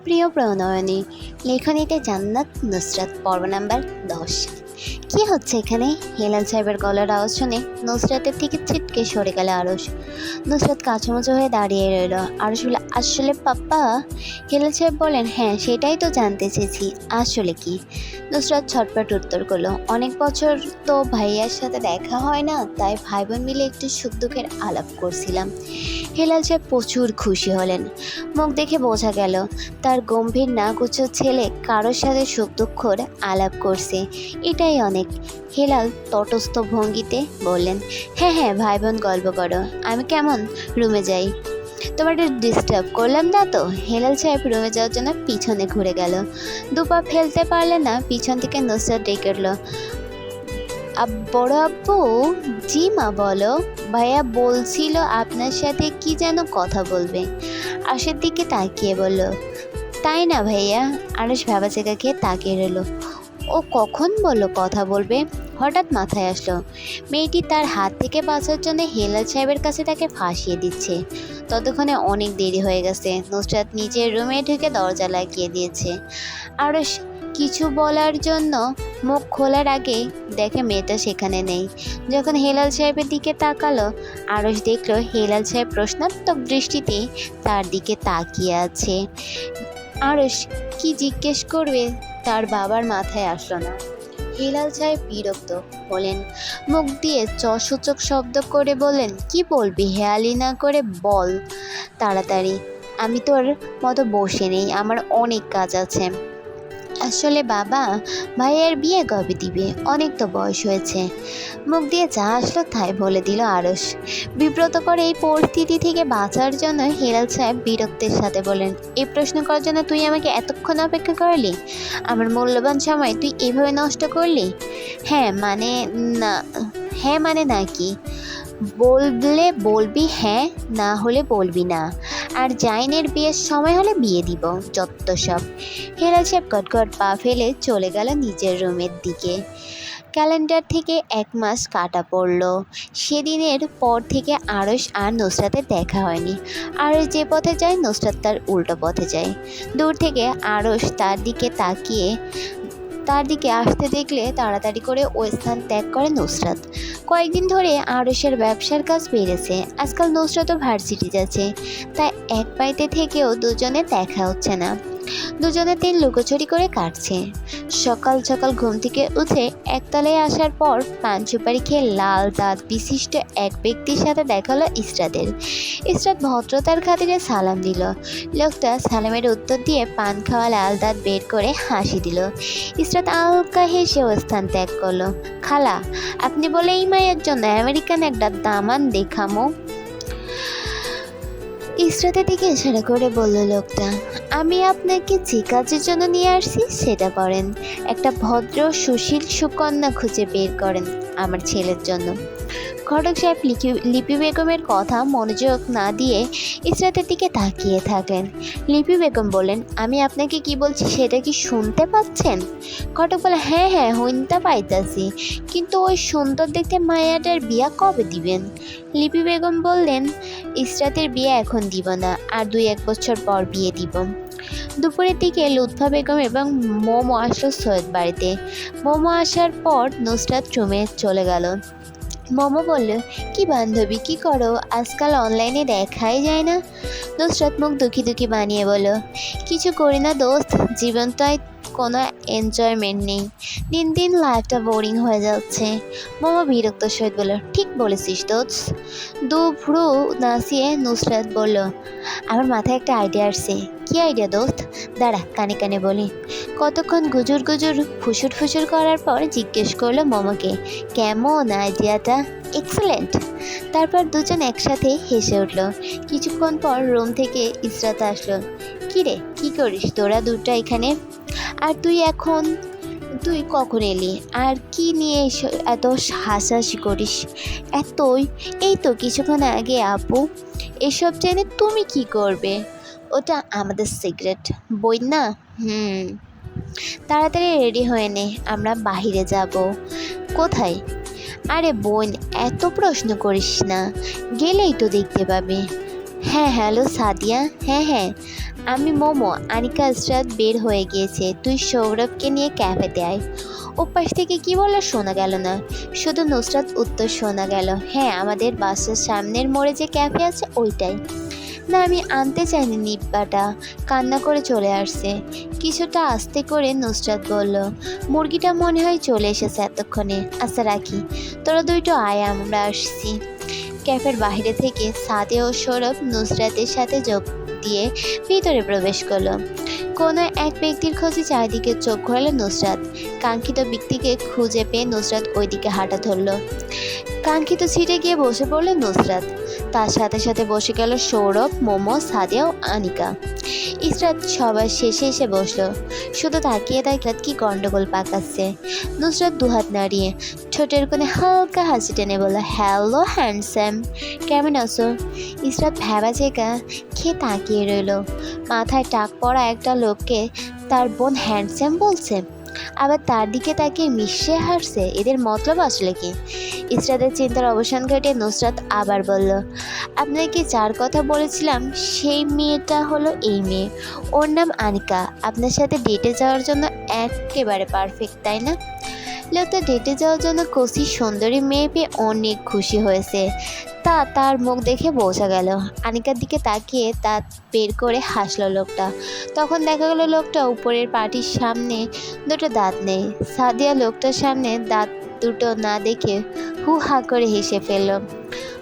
প্রিয় প্রণয়নী, লেখনীতে জান্নাত নুসরাত, পর্ব নাম্বার 10। কি হচ্ছে এখানে? হেলাল সাহেবের গলার আওয়াজ শুনে নুসরাতের থেকে ছিটকে সরে গেল আরশ। নুসরাত কাঁচুমাচু হয়ে দাঁড়িয়ে রইল। আরশ বলে, আসলে পাপ্পা? হেলাল সাহেব বলেন, হ্যাঁ সেটাই তো জানতে চেয়েছি, আসলে কি? নুসরাত ছটপট উত্তর করলো, অনেক বছর তো ভাইয়ার সাথে দেখা হয় না, তাই ভাই বোন মিলে একটু সুখ দুঃখের আলাপ করছিলাম। হেলাল সাহেব প্রচুর খুশি হলেন। মুখ দেখে বোঝা গেল তার গম্ভীর নাকুচো ছেলে কারোর সাথে সুখ দুঃখর আলাপ করছে, এটাই অনেক। হেলাল তটস্থ ভঙ্গিতে বললেন, হ্যাঁ হ্যাঁ ভাই বোন গল্প করো, আমি কেমন রুমে যাই, তোমার ডিস্টার্ব করলাম না তো? হেলাল সাহেব রুমে যাওয়ার জন্য পিছনে ঘুরে গেল। দুপা ফেলতে পারলে না, পিছন থেকে নুসরাত ডেকে উঠল, বড় আব্বু। জি মা বলো। ভাইয়া বলছিল আপনার সাথে কি যেন কথা বলবে। আরশের দিকে তাকিয়ে বলল, তাই না ভাইয়া? আরশ ভ্যাবাচেকা খেয়ে তাকিয়ে রইল। ও কখন বললো কথা বলবে? হঠাৎ মাথায় আসলো মেয়েটি তার হাত থেকে বাঁচার জন্য হেলাল সাহেবের কাছে তাকে ফাঁসিয়ে দিচ্ছে। ততক্ষণে অনেক দেরি হয়ে গেছে। নুসরাত নিজের রুমে ঢুকে দরজা লাগিয়ে দিয়েছে। আরশ কিছু বলার জন্য মুখ খোলার আগে দেখে মেয়েটা সেখানে নেই। যখন হেলাল সাহেবের দিকে তাকালো, আরশ দেখলো হেলাল সাহেব প্রশ্নাত্মক দৃষ্টিতে তার দিকে তাকিয়ে আছে। আরশ কি জিজ্ঞেস করবে তার বাবার মাথায় আসলো না। হেলাল সাহেব বিরক্ত হলেন, মুখ দিয়ে সূচক শব্দ করে বললেন, কি বলবি হেয়ালি না করে বল তাড়াতাড়ি, আমি তোর মতো বসে নেই, আমার অনেক কাজ আছে। আসলে বাবা, ভাইয়ের বিয়ে কবে দিবে? অনেক তো বয়স হয়েছে। মুখ দিয়ে যা আসলো তাই বলে দিল আরশ। বিব্রত করে এই পরিস্থিতি থেকে বাঁচার জন্য হেলাল সাহেব বিরক্তের সাথে বলেন, এই প্রশ্ন করার জন্য তুই আমাকে এতক্ষণ অপেক্ষা করলি? আমার মূল্যবান সময় তুই এভাবে নষ্ট করলি? হ্যাঁ মানে না, হ্যাঁ মানে নাকি? বললে বলবি হ্যাঁ, না হলে বলবি না। আর জাইনের বিয়ের সময় হলে বিয়ে দিব, যত সব। হেলাল সাহেব কটকট পা ফেলে চলে গেল নিজের রুমের দিকে। ক্যালেন্ডার থেকে 1 মাস কাটা পড়ল। সেদিনের পর থেকে আরশ আর নুসরাতের দেখা হয়নি। আরশ যে পথে যায় নুসরাত তার উল্টো পথে যায়। দূর থেকে আরশ তার দিকে আসতে দেখলে তাড়াতাড়ি করে ওই স্থান ত্যাগ করে নুসরাত। কয়েকদিন ধরে আরশের ব্যবসার কাজ বেড়েছে। আজকাল নুসরাতও ভার্সিটি যাচ্ছে, তাই এক বাড়িতে থেকেও দুজনে দেখা হচ্ছে না। দুজনে দিন লুকোচুরি করে কাটছে। সকাল সকাল ঘুম থেকে উঠে একতলায় আসার পর পান সুপারি খেয়ে লাল দাঁত বিশিষ্ট এক ব্যক্তির সাথে দেখা হলো ইসরাতের। ইসরাত ভদ্রতার খাতিরে সালাম দিল। লোকটা সালামের উত্তর দিয়ে পান খাওয়া লাল দাঁত বের করে হাসি দিল। ইসরাত আলকা হেসে ও স্থান ত্যাগ করলো। খালা, আপনি বলে এই মায়ের জন্য আমেরিকান একটা দামান দেখামো। ইসরাতের দিকে ইশারা করে বলল লোকটা, আমি আপনাকে যে কাজের জন্য নিয়ে আসছি সেটা করেন। একটা ভদ্র সুশীল সুকন্যা খুঁজে বের করেন আমার ছেলের জন্য। ঘটক সাহেব লিপি বেগমের কথা মনোযোগ না দিয়ে ইসরাতের দিকে তাকিয়ে থাকেন। লিপি বেগম বলেন, আমি আপনাকে কি বলছি সেটা কি শুনতে পাচ্ছেন? ঘটক বলে, হ্যাঁ হ্যাঁ হইনতা পাইতাছি, কিন্তু ওই সুন্দর দেখতে মায়াটার বিয়া কবে দিবেন? লিপি বেগম বললেন, ইসরাতের বিয়ে এখন দিব না, আর 2-1 বছর পর বিয়ে দিব। দুপুরের দিকে লুৎফা বেগম এবং মোমো আসলো সৈয়দ বাড়িতে। মোমো আসার পর নুসরাত রুমে চলে গেল। মোমো বলল, কি বান্ধবী, কি করো? আজকাল অনলাইনে দেখাই যায় না। নুসরাত মুখ দুঃখী দুঃখী বানিয়ে বলল, কিছু করি না দোস্ত, জীবনটায় কোনো এনজয়মেন্ট নেই, দিন দিন লাইফটা বোরিং হয়ে যাচ্ছে। মোমো বিরক্ত সহিত বলল, ঠিক বলেছিস দোস্ত। দুভ্রু নাচিয়ে নুসরাত বলল, আমার মাথায় একটা আইডিয়া আসছে। কি আইডিয়া দোস্ত? দাঁড়া কানে কানে বলি। কতক্ষণ গুজুর গুজুর ফুসুর ফুসুর করার পর জিজ্ঞেস করলো মোমোকে, কেমন আইডিয়াটা? এক্সেলেন্ট। তারপর দুজন একসাথে হেসে উঠল। কিছুক্ষণ পর রুম থেকে ইসরাত আসলো। কিরে, কি করিস তোরা দুটা এখানে? আর তুই কখন এলি? আর কি নিয়ে এত হাসাহাসি করিস? এই তো কিছুক্ষণ আগে আপু। এসব জেনে তুমি কি করবে? ওটা আমাদের সিক্রেট, বই না? তাড়াতাড়ি রেডি হয়ে নে, আমরা বাহিরে যাব। কোথায়? আরে বোন, এত প্রশ্ন করিস না, গেলেই তো দেখতে পাবে। হ্যাঁ হ্যালো সাদিয়া, হ্যাঁ হ্যাঁ আমি মোমো। আনিকা ইসরাত বের হয়ে গিয়েছে, তুই সৌরভকে নিয়ে ক্যাফেতে আয়। ওপাশ থেকে কি বললো শোনা গেল না, শুধু নুসরাত উত্তর শোনা গেল, হ্যাঁ আমাদের বাসার সামনের মোড়ে যে ক্যাফে আছে ওইটাই। না আমি আনতে চাইনি, নিব্বাটা কান্না করে চলে আসছে। কিছুটা আস্তে করে নুসরাত বলল, মুরগিটা মনে হয় চলে এসেছে এতক্ষণে, আচ্ছা রাখি, তোরা দুইটো আয় আমরা আসছি। ক্যাফের বাইরে থেকে সাদে ও সৌরভ নুসরাতের সাথে যোগ দিয়ে ভিতরে প্রবেশ করলো। কোনো এক ব্যক্তির খোঁজে চারিদিকে চোখ ঘোরালো নুসরাত। কাঙ্ক্ষিত ব্যক্তিকে খুঁজে পেয়ে নুসরাত ওইদিকে হাঁটা ধরলো। কাঙ্ক্ষিত সিটে গিয়ে বসে পড়ল নুসরাত। তার সাথে সাথে বসে গেল সৌরভ, মোমো, সাদিয়া ও আনিকা। ইসরাত সবার শেষে এসে বসলো। শুধু তাকিয়ে তাকিয়ে কি গন্ডগোল পাকাচ্ছে। নুসরাত দুহাত নাড়িয়ে ঠোঁটের কোণে হালকা হাসি টেনে বলল, হ্যালো হ্যান্ডসাম, কেমন আছো? ইসরাত ভ্যাবা চেকা খেয়ে তাকিয়ে রইল। মাথায় টাক পড়া একটা লোককে তার বোন হ্যান্ডসাম বলছে, আবার তার দিকে তাকিয়ে মিশে হাসছে, এদের মতলব আসলে কি? ইসরাতের চিন্তার অবসান ঘটিয়ে নুসরাত আবার বলল, আপনাকে যার কথা বলেছিলাম সেই মেয়েটা হলো এই মেয়ে, ওর নাম আনিকা। আপনার সাথে ডেটে যাওয়ার জন্য একেবারে পারফেক্ট, তাই না? লোকটা ডেটে যাওয়ার জন্য কচি সুন্দরী মেয়ে পেয়ে অনেক খুশি হয়েছে, তার মুখ দেখে বোঝা গেল। আনিকার দিকে তাকিয়ে দাঁত বের করে হাসলো লোকটা। তখন দেখা গেল লোকটা উপরের পাটির সামনে দুটো দাঁত নেই। সাদিয়া লোকটার সামনে দাঁত দুটো না দেখে হু হা করে হেসে ফেলল।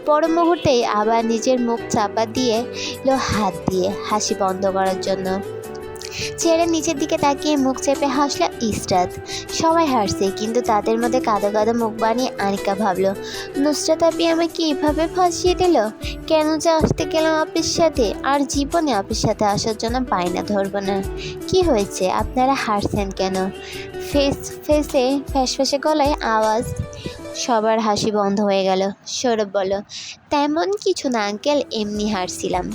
পর মুহূর্তেই আবার নিজের মুখ চাপা দিয়ে হাত দিয়ে হাসি বন্ধ করার জন্য চেয়ারের নিচের দিকে তাকিয়ে মুখ চেপে হাসল ইসরাত। সবাই হাসছে, কিন্তু তাদের মধ্যে কাঁদো কাঁদো মুখ বানিয়ে আনিকা ভাবল, নুসরাত আপনি আমাকে এইভাবে ফাঁসিয়ে দিল। কেন যে আসতে গেলাম আপনার সাথে, আর জীবনে আপনার সাথে আসার জন্য বায়না ধরবো না। কি হয়েছে, আপনারা হাসছেন কেন? ফেসে ফ্যাসফ্যাসে গলায় আওয়াজ। সবার হাসি বন্ধ হয়ে গেল। সৌরভ বলল, তেমন কিছু না আঙ্কেল, এমনি হাসছিলাম।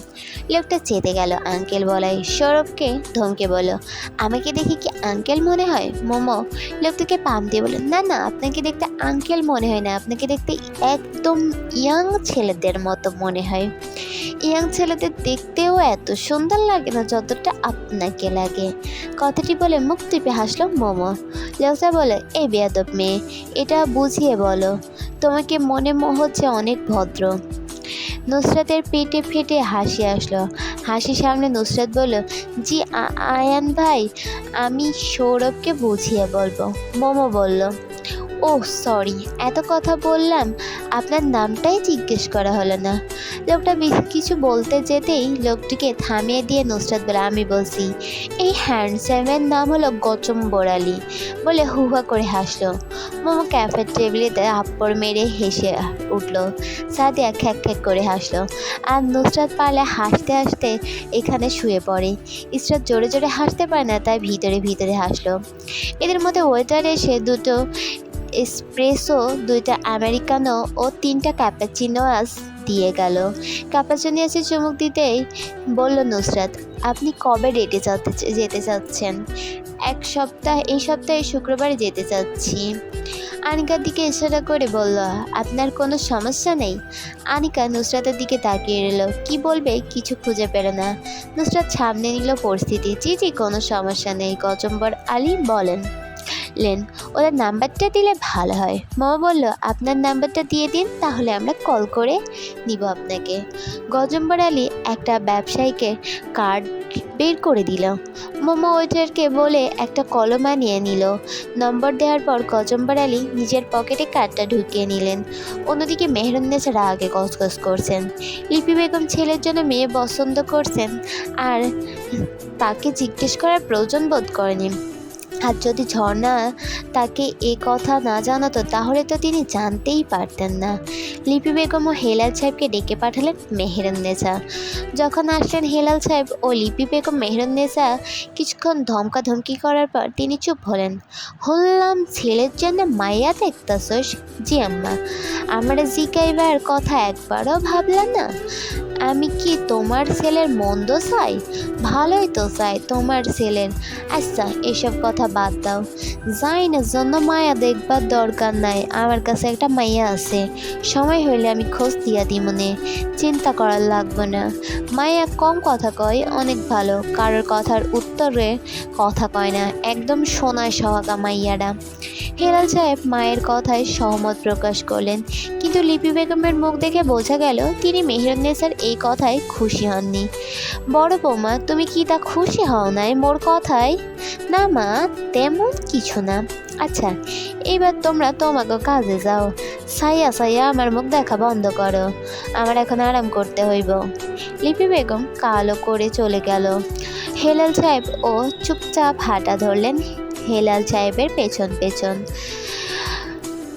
লোকটা চেতে গেল আঙ্কেল বলাই। সৌরভকে ধমকে বলল, আমাকে দেখে কি আঙ্কেল মনে হয়? মোমো লোকটাকে পাম দিয়ে বলল, না না আপনাকে দেখতে আঙ্কেল মনে হয় না, আপনাকে দেখতে একদম ইয়াং ছেলেদের মতো মনে হয়। ইয়াং ছেলেদের দেখতেও এত সুন্দর লাগে না যতটা আপনাকে লাগে। কথাটি বলে মুখ টিপে হাসলো মোমো। লোকটা বলে, এই বেয়াদব মেয়ে, এটা বুঝিয়ে বলো, তোমাকে মনে হচ্ছে অনেক ভদ্র। নুসরাতের পেটে ফেটে হাসি আসলো। হাসি সামনে নুসরাত বলল, জি আয়ান ভাই, আমি সৌরভকে বুঝিয়ে বলবো। মোমো বলল, ওহ সরি, এত কথা বললাম, আপনার নামটাই জিজ্ঞেস করা হলো না। লোকটা কিছু বলতে যেতেই লোকটিকে থামিয়ে দিয়ে নুসরাত বলে, আমি বলছি, এই হ্যান্ডসামের নাম হলো গচম্বর আলী, বলে হুহা করে হাসলো। মোমো ক্যাফের টেবিলে হাপ্পড় মেরে হেসে উঠলো। সাদিয়া খ্যাক খ্যাক করে হাসলো। আর নুসরাত পারলে হাসতে হাসতে এখানে শুয়ে পড়ে। ইসরাত জোরে জোরে হাসতে পারে না, তাই ভিতরে ভিতরে হাসলো। এদের মধ্যে ওয়েটার এসে দুটো এসপ্রেসো, 2টা আমেরিকানো ও 3টা ক্যাপাচিনোস দিয়ে গেল। ক্যাপাচিনোসে চুমুক দিতেই বলল নুসরাত, আপনি কবে ডেটে যেতে চাচ্ছেন? এই সপ্তাহে শুক্রবারে যেতে চাচ্ছি। আনিকার দিকে ইশারা করে বলল, আপনার কোনো সমস্যা নেই? আনিকা নুসরাতের দিকে তাকিয়ে রইল, কি বলবে কিছু খুঁজে পেল না। নুসরাত সামনে নিল পরিস্থিতি, জি জি কোনো সমস্যা নেই, গচম্বর আলী বলেন ওদের নাম্বারটা দিলে ভালো হয়। মামা বলল, আপনার নাম্বারটা দিয়ে দিন, তাহলে আমরা কল করে নিব আপনাকে। গজম্বর আলী একটা ব্যবসায়ীকে কার্ড বের করে দিল। মোমো ওয়েটারকে বলে একটা কলম আনিয়ে নিল। নম্বর দেওয়ার পর গজম্বর আলী নিজের পকেটে কার্ডটা ঢুকিয়ে নিলেন। অন্যদিকে মেহেরুন্নেছা রাগে গজগজ করছেন। লিপি বেগম ছেলের জন্য মেয়ে পছন্দ করছেন আর তাকে জিজ্ঞেস করার প্রয়োজন বোধ করেনি। আর যদি ঝর্ণা তাকে এ কথা না জানাতো তাহলে তো তিনি জানতেই পারতেন না। লিপি বেগম ও হেলাল সাহেবকে ডেকে পাঠালেন মেহেরুন্নেছা। যখন আসলেন হেলাল সাহেব ও লিপি বেগম, মেহেরুন্নেছা কিছুক্ষণ ধমকাধমকি করার পর তিনি চুপ হলেন। হলাম ছেলের জন্য মাইয়া দেখতাছস? জি আম্মা। আমরা জিকাইবার কথা একবারও ভাবলাম না? আমি কি তোমার ছেলের মন্দ চাই? ভালোই তো চাই তোমার ছেলের। আচ্ছা এসব কথা বাদ দাও, জাইনের জন্য মায়া দেখবার দরকার নাই, আমার কাছে একটা মাইয়া আছে, সময় হইলে আমি খোঁজ দিয়া দিমনে, চিন্তা করার লাগবে না। মায়া কম কথা কয়, অনেক ভালো, কারোর কথার উত্তরে কথা কয় না, একদম সোনায় সহাগা মাইয়ারা। হেলাল সাহেব মায়ের কথায় সহমত প্রকাশ করলেন, কিন্তু লিপি বেগমের মুখ দেখে বোঝা গেল তিনি মেহেরুন্নেসার এই কথায় খুশি হননি। বড় বৌমা, তুমি কি তা খুশি হও নাই মোর কথায়? না মা, তেমন কিছু না। আচ্ছা এবার তোমরা তোমাকে কাজে যাও, সাইয়া সাইয়া আমার মুখ দেখা বন্ধ করো, আমার এখন আরাম করতে হইব। লিপি বেগম কালো করে চলে গেল। হেলাল সাহেব ও চুপচাপ হাঁটা ধরলেন হেলাল সাহেবের পেছন পেছন।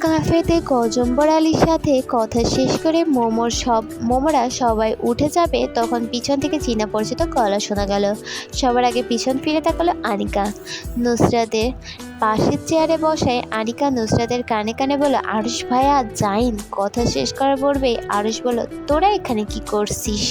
কাফেতে গজম্বর আলীর সাথে কথা শেষ করে মোমোরা সবাই উঠে যাবে, তখন পিছন থেকে চীনা পরিচিত গলা শোনা গেল। সবার আগে পিছন ফিরে তাকালো আনিকা। নুসরাতের পাশের চেয়ারে বসায় আনিকা নুসরাতের কানে কানে বলল, আরুষ ভাইয়া যাইন। কথা শেষ করার পূর্বেই আরুষ বলল, তোরা এখানে কি করছিস?